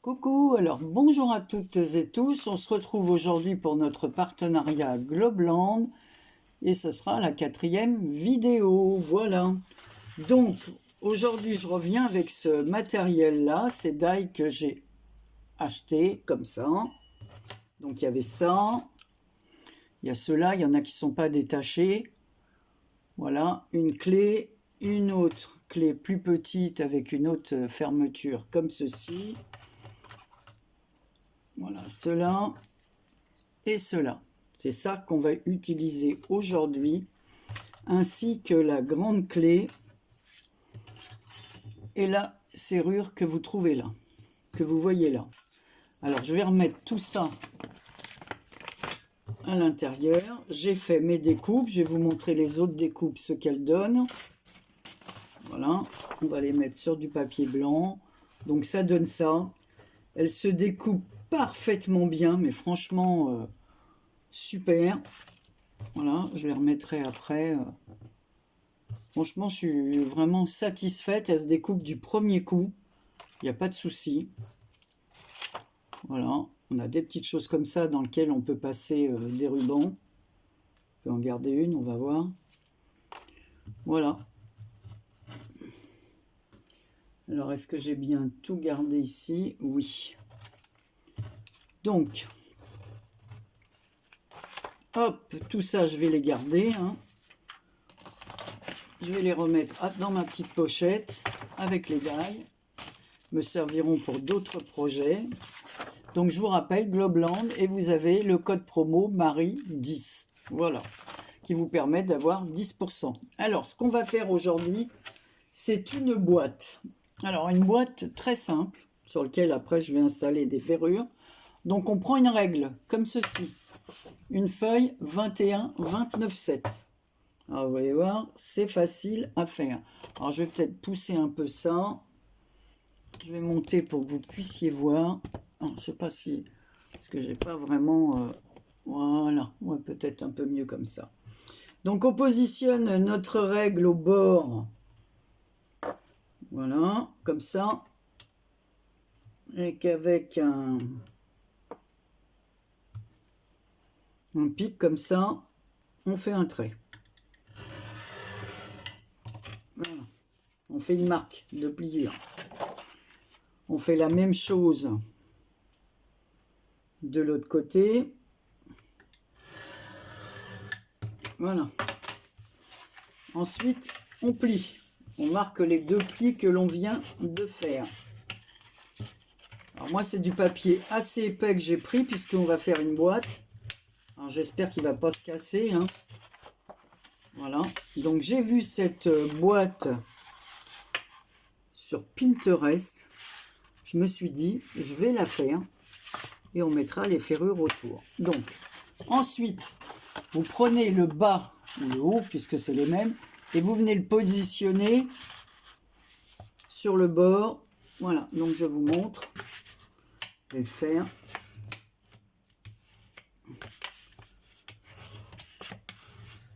Coucou, alors bonjour à toutes et tous, on se retrouve aujourd'hui pour notre partenariat Globland et ce sera la 4e vidéo, voilà. Donc aujourd'hui je reviens avec ce matériel là, ces die que j'ai acheté comme ça. Donc il y avait ça, il y a ceux-là, il y en a qui ne sont pas détachés. Voilà, une clé, une autre clé plus petite avec une autre fermeture comme ceci. Voilà, cela et cela. C'est ça qu'on va utiliser aujourd'hui, ainsi que la grande clé et la serrure que vous trouvez là, que vous voyez là. Alors, je vais remettre tout ça à l'intérieur. J'ai fait mes découpes. Je vais vous montrer les autres découpes, ce qu'elles donnent. Voilà, on va les mettre sur du papier blanc. Donc, ça donne ça. Elle se découpe parfaitement bien, mais franchement, super. Voilà, je les remettrai après. Franchement, je suis vraiment satisfaite. Elle se découpe du premier coup. Il n'y a pas de souci. Voilà, on a des petites choses comme ça dans lesquelles on peut passer des rubans. On peut en garder une, on va voir. Voilà. Alors, est-ce que j'ai bien tout gardé ici? Oui. Donc, hop, tout ça, je vais les garder. Hein. Je vais les remettre dans ma petite pochette avec les die. Me serviront pour d'autres projets. Donc, je vous rappelle, Globland, et vous avez le code promo Marie10. Voilà, qui vous permet d'avoir 10%. Alors, ce qu'on va faire aujourd'hui, c'est une boîte. Alors, une boîte très simple, sur laquelle après, je vais installer des ferrures. Donc, on prend une règle, comme ceci. Une feuille 21-29-7. Alors, vous allez voir, c'est facile à faire. Alors, je vais peut-être pousser un peu ça. Je vais monter pour que vous puissiez voir. Alors, je ne sais pas si... Parce que j'ai pas vraiment... voilà, ouais, peut-être un peu mieux comme ça. Donc, on positionne notre règle au bord. Voilà, comme ça. Et qu'avec un pic comme ça, on fait un trait. Voilà. On fait une marque de pliure. On fait la même chose de l'autre côté. Voilà. Ensuite, on plie. On marque les deux plis que l'on vient de faire. Alors moi, c'est du papier assez épais que j'ai pris puisqu'on va faire une boîte. Alors j'espère qu'il ne va pas se casser. Hein. Voilà. Donc j'ai vu cette boîte sur Pinterest. Je me suis dit, je vais la faire et on mettra les ferrures autour. Donc, ensuite, vous prenez le bas ou le haut, puisque c'est les mêmes, et vous venez le positionner sur le bord. Voilà, donc je vous montre. Je vais le faire.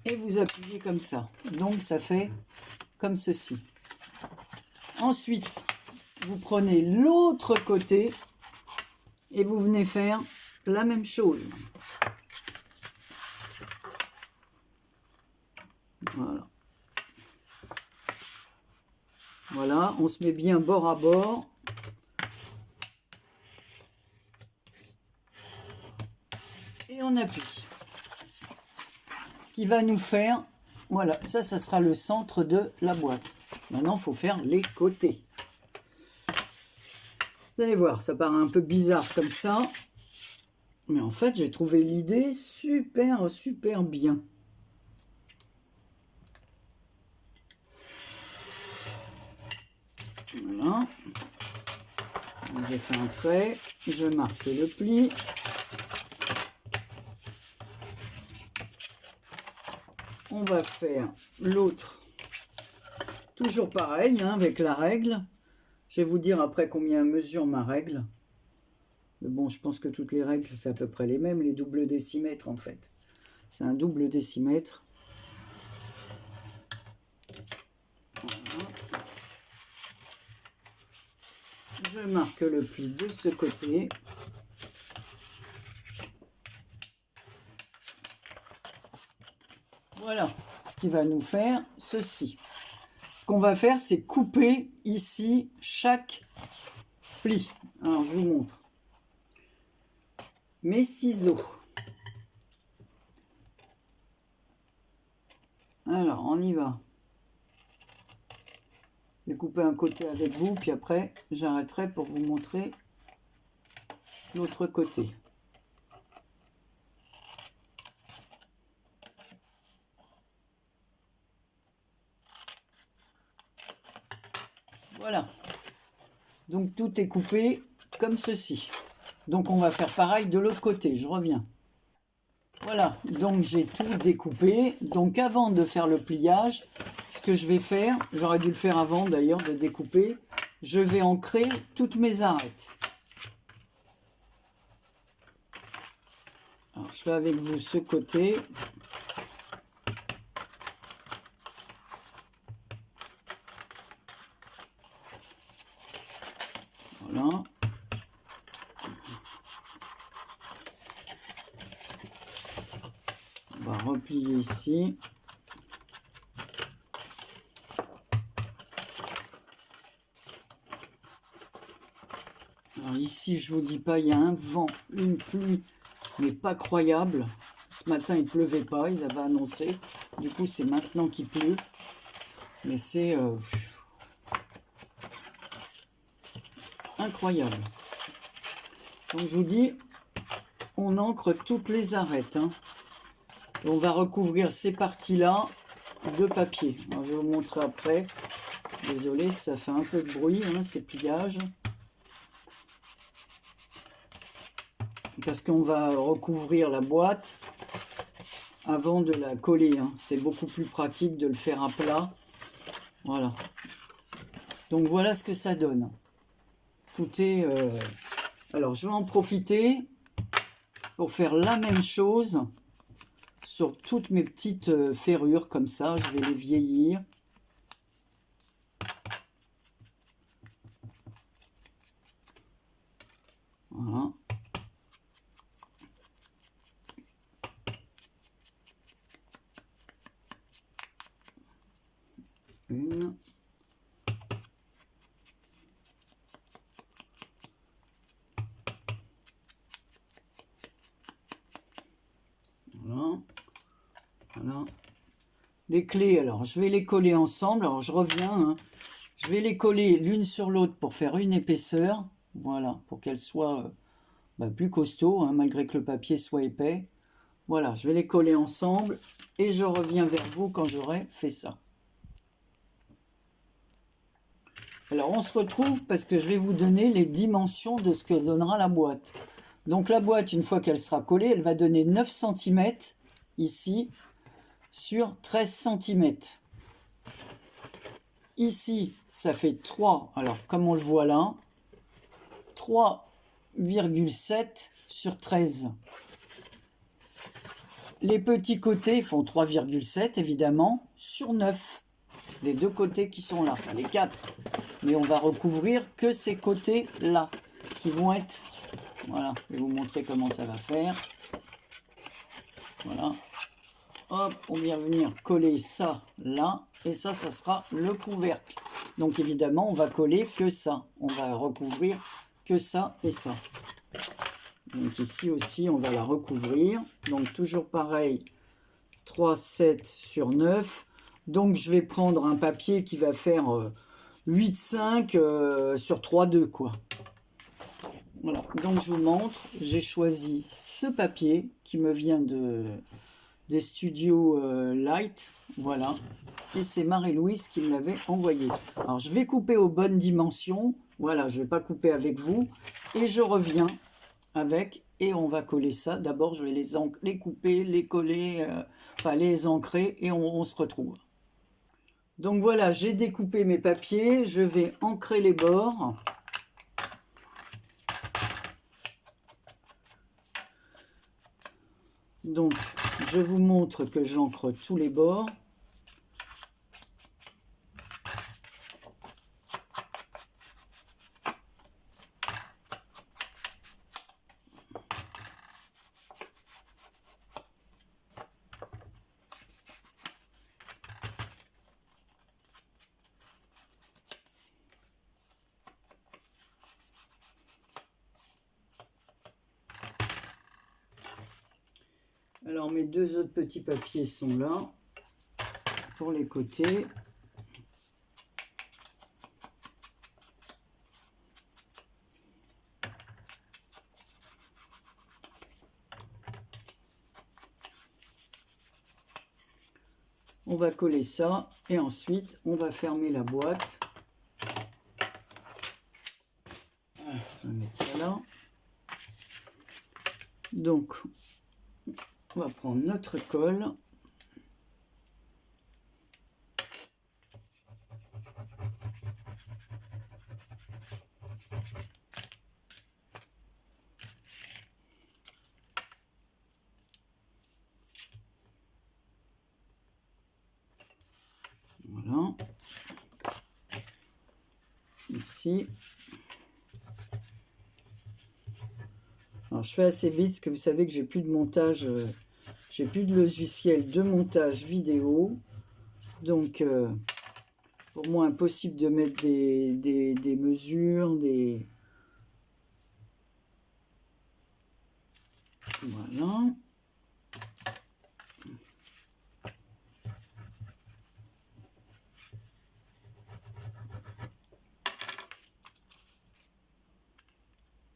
Et vous appuyez comme ça. Donc, ça fait comme ceci. Ensuite, vous prenez l'autre côté et vous venez faire la même chose. Voilà. Voilà, on se met bien bord à bord. Et on appuie. Ce qui va nous faire, voilà, ça sera le centre de la boîte. Maintenant, il faut faire les côtés. Vous allez voir, ça paraît un peu bizarre comme ça. Mais en fait, j'ai trouvé l'idée super bien. Voilà. J'ai fait un trait, je marque le pli. On va faire l'autre. Toujours pareil, hein, avec la règle. Je vais vous dire après combien mesure ma règle. Mais bon, je pense que toutes les règles, c'est à peu près les mêmes, les doubles décimètres en fait. C'est un double décimètre. Voilà. Je marque le pli de ce côté. Voilà ce qui va nous faire ceci. Ce qu'on va faire, c'est couper ici chaque pli. Alors, je vous montre. Mes ciseaux. Alors, on y va. Je vais couper un côté avec vous, puis après, j'arrêterai pour vous montrer l'autre côté. Voilà. Donc, tout est coupé comme ceci. Donc, on va faire pareil de l'autre côté. Je reviens. Voilà. Donc, j'ai tout découpé. Donc, avant de faire le pliage, ce que je vais faire, j'aurais dû le faire avant d'ailleurs de découper, je vais ancrer toutes mes arêtes. Alors, je fais avec vous ce côté. Voilà. On va replier ici. Alors ici, je vous dis pas, il y a un vent, une pluie, mais pas croyable. Ce matin, il pleuvait pas, ils avaient annoncé. Du coup, c'est maintenant qu'il pleut. Mais c'est incroyable. Donc, je vous dis, on ancre toutes les arêtes. Hein. On va recouvrir ces parties-là de papier. Alors, je vais vous montrer après. Désolé, ça fait un peu de bruit, hein, ces pliages. Parce qu'on va recouvrir la boîte avant de la coller. Hein. C'est beaucoup plus pratique de le faire à plat. Voilà. Donc voilà ce que ça donne. Tout est... Alors je vais en profiter pour faire la même chose sur toutes mes petites ferrures comme ça. Je vais les vieillir. Voilà. Une. Voilà. Voilà. Les clés, alors je vais les coller ensemble. Alors je reviens. Hein. Je vais les coller l'une sur l'autre pour faire une épaisseur. Voilà, pour qu'elles soient plus costauds, hein, malgré que le papier soit épais. Voilà, je vais les coller ensemble et je reviens vers vous quand j'aurai fait ça. Alors, on se retrouve parce que je vais vous donner les dimensions de ce que donnera la boîte. Donc, la boîte, une fois qu'elle sera collée, elle va donner 9 cm ici sur 13 cm. Ici, ça fait 3, alors comme on le voit là, 3,7 sur 13. Les petits côtés font 3,7 évidemment sur 9. Les deux côtés qui sont là, enfin les 4. Mais on va recouvrir que ces côtés-là qui vont être... Voilà, je vais vous montrer comment ça va faire. Voilà. Hop, on vient venir coller ça là. Et ça, ça sera le couvercle. Donc évidemment, on va coller que ça. On va recouvrir que ça et ça. Donc ici aussi, on va la recouvrir. Donc toujours pareil, 3,7 sur 9. Donc je vais prendre un papier qui va faire 8,5 sur 3,2 quoi. Voilà, donc je vous montre. J'ai choisi ce papier qui me vient des studios Light. Voilà. Et c'est Marie-Louise qui me l'avait envoyé. Alors je vais couper aux bonnes dimensions. Voilà, je ne vais pas couper avec vous. Et je reviens avec et on va coller ça. D'abord, je vais les couper, les coller, enfin les ancrer et on se retrouve. Donc voilà, j'ai découpé mes papiers. Je vais ancrer les bords. Donc, je vous montre que j'ancre tous les bords. Alors mes deux autres petits papiers sont là pour les côtés. On va coller ça et ensuite on va fermer la boîte. Je vais mettre ça là. Donc on va prendre notre colle. Voilà. Ici. Alors je fais assez vite parce que vous savez que j'ai plus de montage, j'ai plus de logiciel de montage vidéo. Donc pour moi impossible de mettre des mesures, des... Voilà.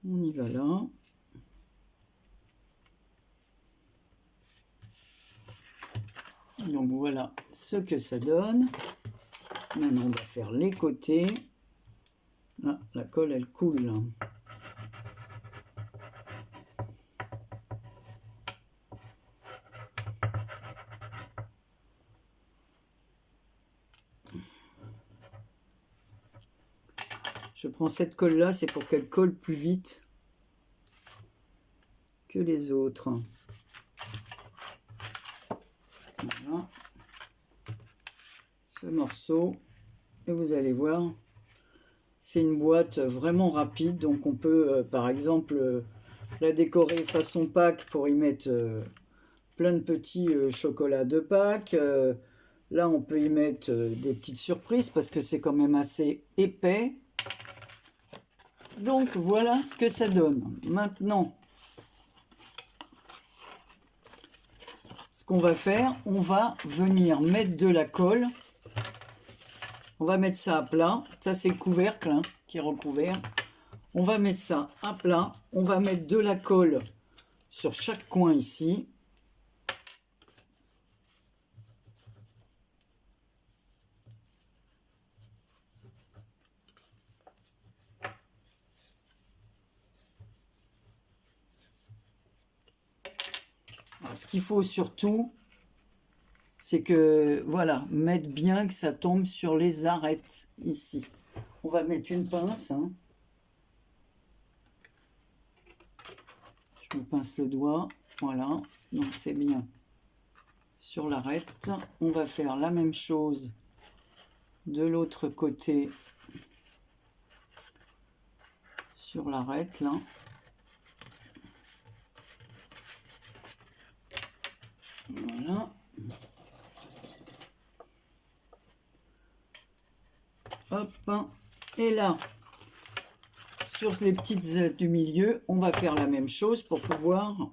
On y va là. Donc voilà ce que ça donne. Maintenant on va faire les côtés. Là, la colle elle coule là. Je prends cette colle là, c'est pour qu'elle colle plus vite que les autres. Voilà. Ce morceau, et vous allez voir, c'est une boîte vraiment rapide, donc on peut par exemple la décorer façon Pâques pour y mettre plein de petits chocolats de Pâques. Là on peut y mettre des petites surprises parce que c'est quand même assez épais. Donc voilà ce que ça donne. Maintenant, ce qu'on va faire, on va venir mettre de la colle. On va mettre ça à plat. Ça, c'est le couvercle hein, qui est recouvert. On va mettre ça à plat. On va mettre de la colle sur chaque coin ici. Alors, ce qu'il faut surtout, c'est que, voilà, mettre bien que ça tombe sur les arêtes ici. On va mettre une pince. Hein. Je me pince le doigt. Voilà, donc c'est bien. Sur l'arête, on va faire la même chose de l'autre côté sur l'arête là. Voilà. Hop. Et là, sur les petites ailes du milieu, on va faire la même chose pour pouvoir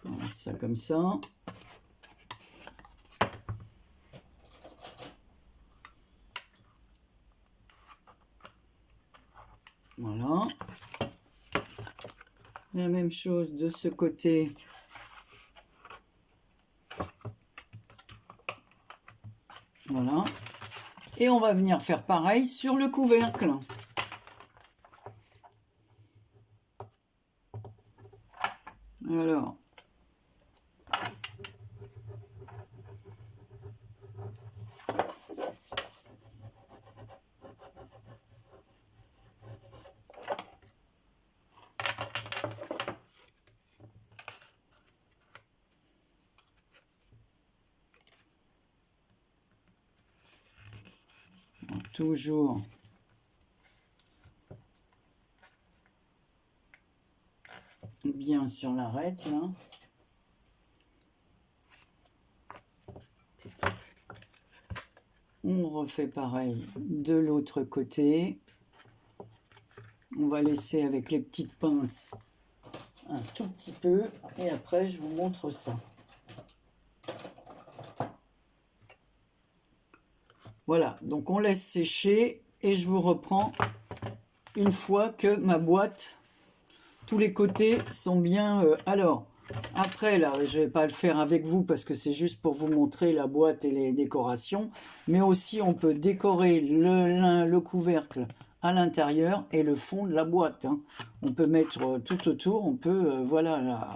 mettre ça comme ça. Voilà. La même chose de ce côté. Voilà. Et on va venir faire pareil sur le couvercle. Alors. Toujours bien sur l'arête, là. On refait pareil de l'autre côté. On va laisser avec les petites pinces un tout petit peu et après je vous montre ça. Voilà, donc on laisse sécher et je vous reprends une fois que ma boîte, tous les côtés sont bien... alors, après là, je ne vais pas le faire avec vous parce que c'est juste pour vous montrer la boîte et les décorations, mais aussi on peut décorer le couvercle à l'intérieur et le fond de la boîte. Hein. On peut mettre tout autour, on peut, voilà,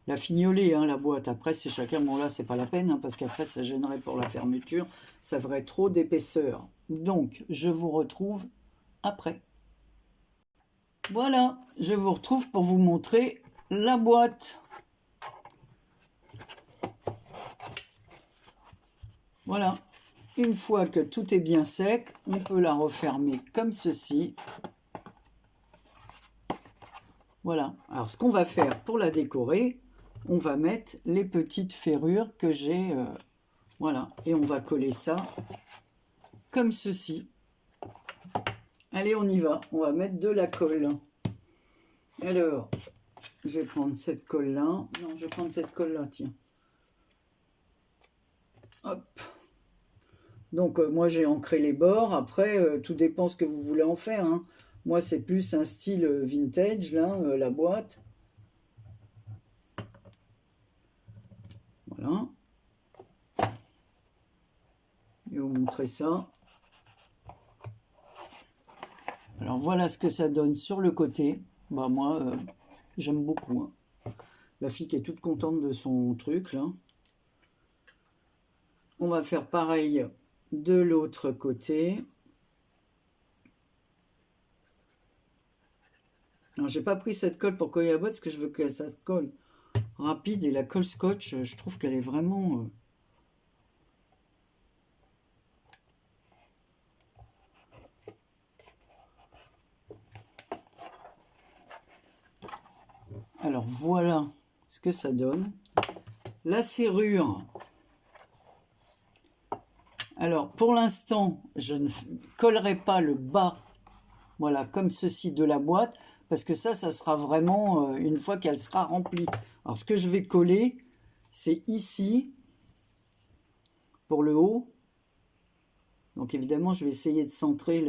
la fignoler, hein, la boîte. Après, c'est chacun, bon là, c'est pas la peine, hein, parce qu'après, ça gênerait pour la fermeture, ça ferait trop d'épaisseur. Donc, je vous retrouve après. Voilà, je vous retrouve pour vous montrer la boîte. Voilà, une fois que tout est bien sec, on peut la refermer comme ceci. Voilà, alors ce qu'on va faire pour la décorer, on va mettre les petites ferrures que j'ai, voilà, et on va coller ça comme ceci. Allez, on y va, on va mettre de la colle. Alors, je vais prendre cette colle-là. Non, je vais prendre cette colle-là, tiens. Hop. Donc, moi, j'ai ancré les bords. Après, tout dépend ce que vous voulez en faire. Hein. Moi, c'est plus un style vintage, là, la boîte. Voilà. Je vais vous montrer ça. Alors, voilà ce que ça donne sur le côté. Bah, moi, j'aime beaucoup. Hein. La fille qui est toute contente de son truc, là. On va faire pareil de l'autre côté. Alors, j'ai pas pris cette colle pour coller la boîte parce que je veux que ça se colle rapide. Et la colle scotch, je trouve qu'elle est vraiment... Alors, voilà ce que ça donne. La serrure. Alors, pour l'instant, je ne collerai pas le bas, voilà, comme ceci de la boîte, parce que ça sera vraiment une fois qu'elle sera remplie. Alors, ce que je vais coller, c'est ici, pour le haut. Donc, évidemment, je vais essayer de centrer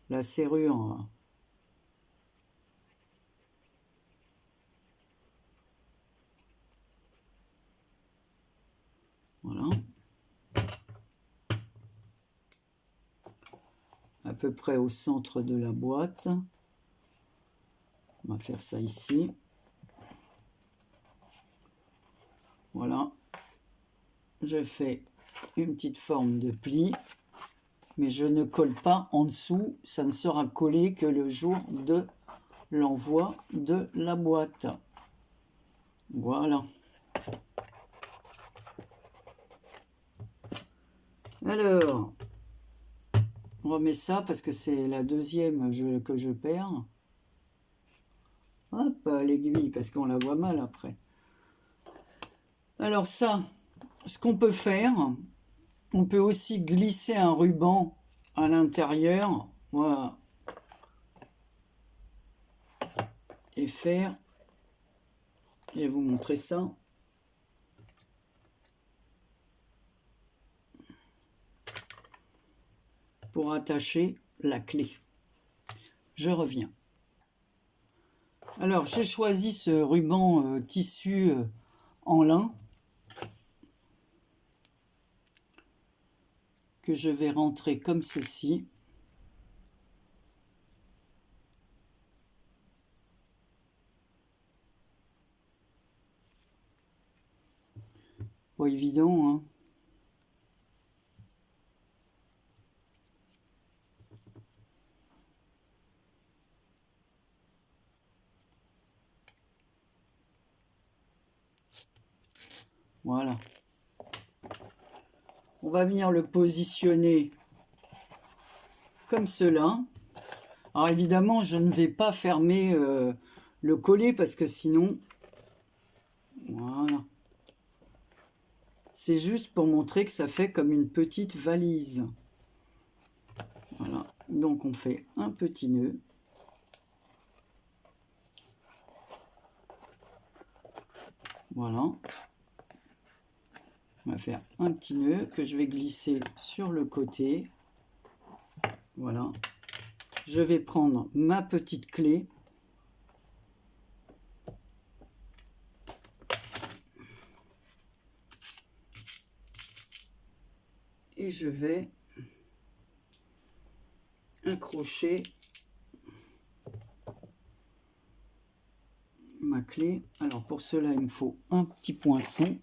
la serrure. Voilà. À peu près au centre de la boîte. On va faire ça ici. Voilà. Je fais une petite forme de pli, mais je ne colle pas en dessous. Ça ne sera collé que le jour de l'envoi de la boîte. Voilà. Alors, on remet ça parce que c'est la deuxième que je perds. Hop, l'aiguille, parce qu'on la voit mal après. Alors ça, ce qu'on peut faire, on peut aussi glisser un ruban à l'intérieur. Voilà. Et faire, je vais vous montrer ça. Pour attacher la clé. Je reviens. Alors, j'ai choisi ce ruban tissu en lin que je vais rentrer comme ceci. Pas évident, hein. Voilà. On va venir le positionner comme cela. Alors évidemment, je ne vais pas fermer le coller parce que sinon, voilà. C'est juste pour montrer que ça fait comme une petite valise. Voilà, donc on fait un petit nœud. Voilà. On va faire un petit nœud que je vais glisser sur le côté. Voilà. Je vais prendre ma petite clé. Et je vais accrocher ma clé. Alors pour cela, il me faut un petit poinçon.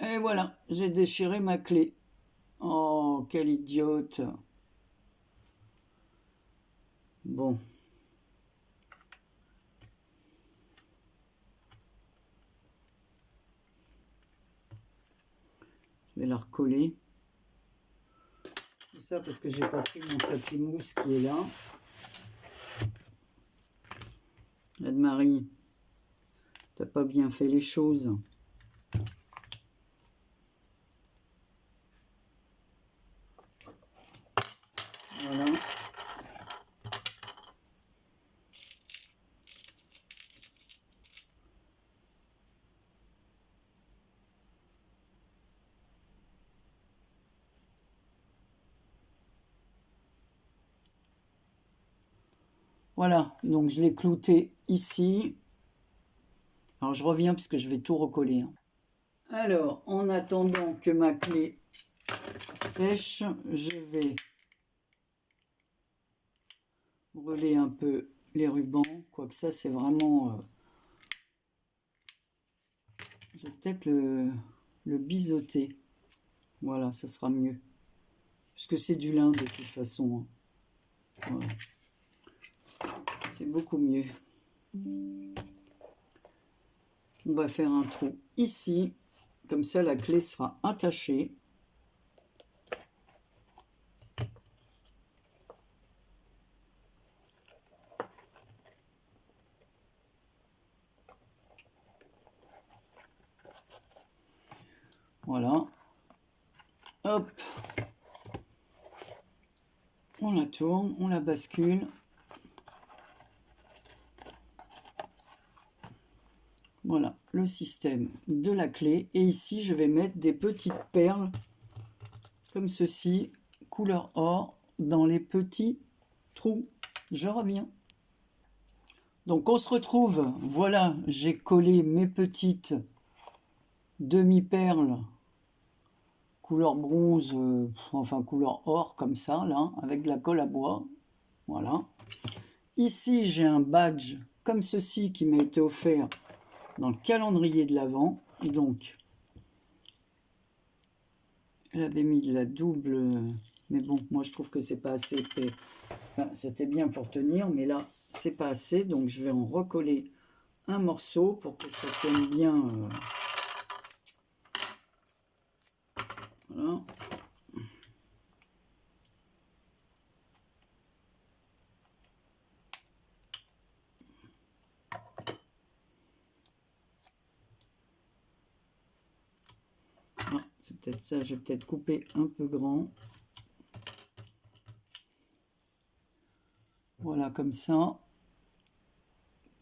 Et voilà, j'ai déchiré ma clé. Oh, quel idiote. Bon. Je vais la recoller. Tout ça parce que j'ai pas pris mon tapis mousse qui est là. Anne-Marie, t'as pas bien fait les choses. Voilà. Voilà, donc je l'ai clouté ici. Alors je reviens parce que je vais tout recoller. Alors, en attendant que ma clé sèche, je vais brûler un peu les rubans. Quoique ça, c'est vraiment... je vais peut-être le biseauter. Voilà, ça sera mieux. Puisque c'est du lin de toute façon. Voilà. C'est beaucoup mieux. On va faire un trou ici. Comme ça, la clé sera attachée. Voilà. Hop. On la tourne, on la bascule. Voilà le système de la clé. Et ici, je vais mettre des petites perles comme ceci, couleur or, dans les petits trous. Je reviens. Donc, on se retrouve. Voilà, j'ai collé mes petites demi-perles couleur bronze, enfin couleur or, comme ça, là, avec de la colle à bois. Voilà. Ici, j'ai un badge comme ceci qui m'a été offert dans le calendrier de l'Avent. Donc, elle avait mis de la double, mais bon, moi je trouve que c'est pas assez épais. Enfin, c'était bien pour tenir, mais là, c'est pas assez. Donc, je vais en recoller un morceau pour que ça tienne bien. Voilà. C'est peut-être ça, je vais peut-être couper un peu grand. Voilà, comme ça.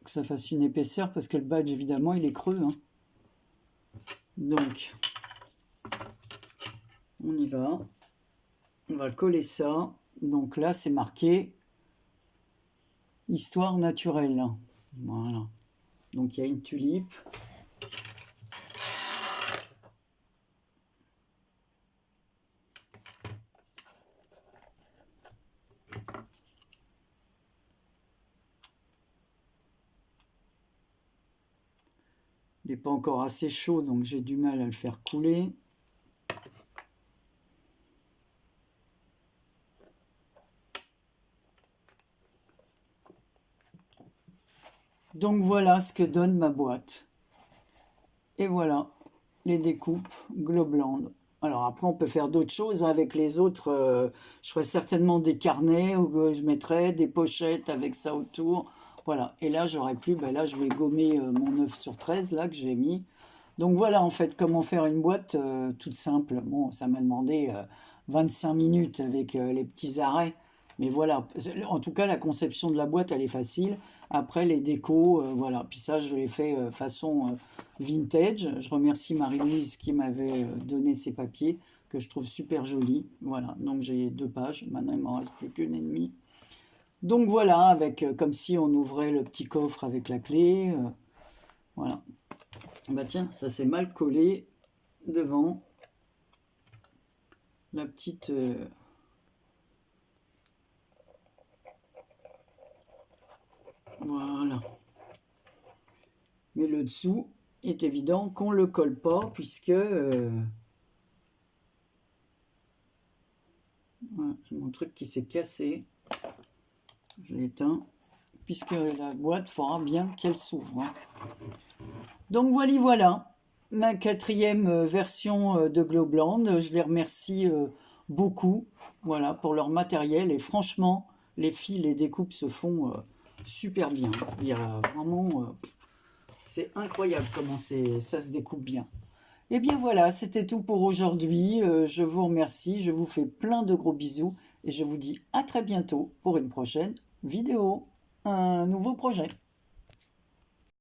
Que ça fasse une épaisseur, parce que le badge, évidemment, il est creux. Hein. Donc, on y va. On va coller ça. Donc là, c'est marqué Histoire naturelle. Voilà. Donc, il y a une tulipe. Il n'est pas encore assez chaud, donc j'ai du mal à le faire couler. Donc voilà ce que donne ma boîte. Et voilà, les découpes Globland. Alors après, on peut faire d'autres choses avec les autres. Je ferai certainement des carnets où je mettrai des pochettes avec ça autour. Voilà. Et là, j'aurais plus. Ben là, je vais gommer mon 9 sur 13 là que j'ai mis. Donc voilà, en fait, comment faire une boîte toute simple. Bon, ça m'a demandé 25 minutes avec les petits arrêts. Mais voilà, en tout cas, la conception de la boîte, elle est facile. Après, les décos, voilà. Puis ça, je l'ai fait façon vintage. Je remercie Marie-Louise qui m'avait donné ces papiers que je trouve super jolis. Voilà, donc j'ai 2 pages. Maintenant, il m'en reste plus qu'une et demie. Donc voilà, avec comme si on ouvrait le petit coffre avec la clé. Voilà. Bah tiens, ça s'est mal collé devant la petite... voilà. Mais le dessous est évident qu'on ne le colle pas puisque... voilà, j'ai mon truc qui s'est cassé. Je l'éteins. Puisque la boîte fera bien qu'elle s'ouvre. Hein. Donc voilà. Ma 4e version de Globland. Je les remercie beaucoup voilà, pour leur matériel. Et franchement, les filles, les découpes se font super bien. Il y a vraiment... c'est incroyable comment ça se découpe bien. Et bien voilà, c'était tout pour aujourd'hui. Je vous remercie, je vous fais plein de gros bisous et je vous dis à très bientôt pour une prochaine vidéo, un nouveau projet.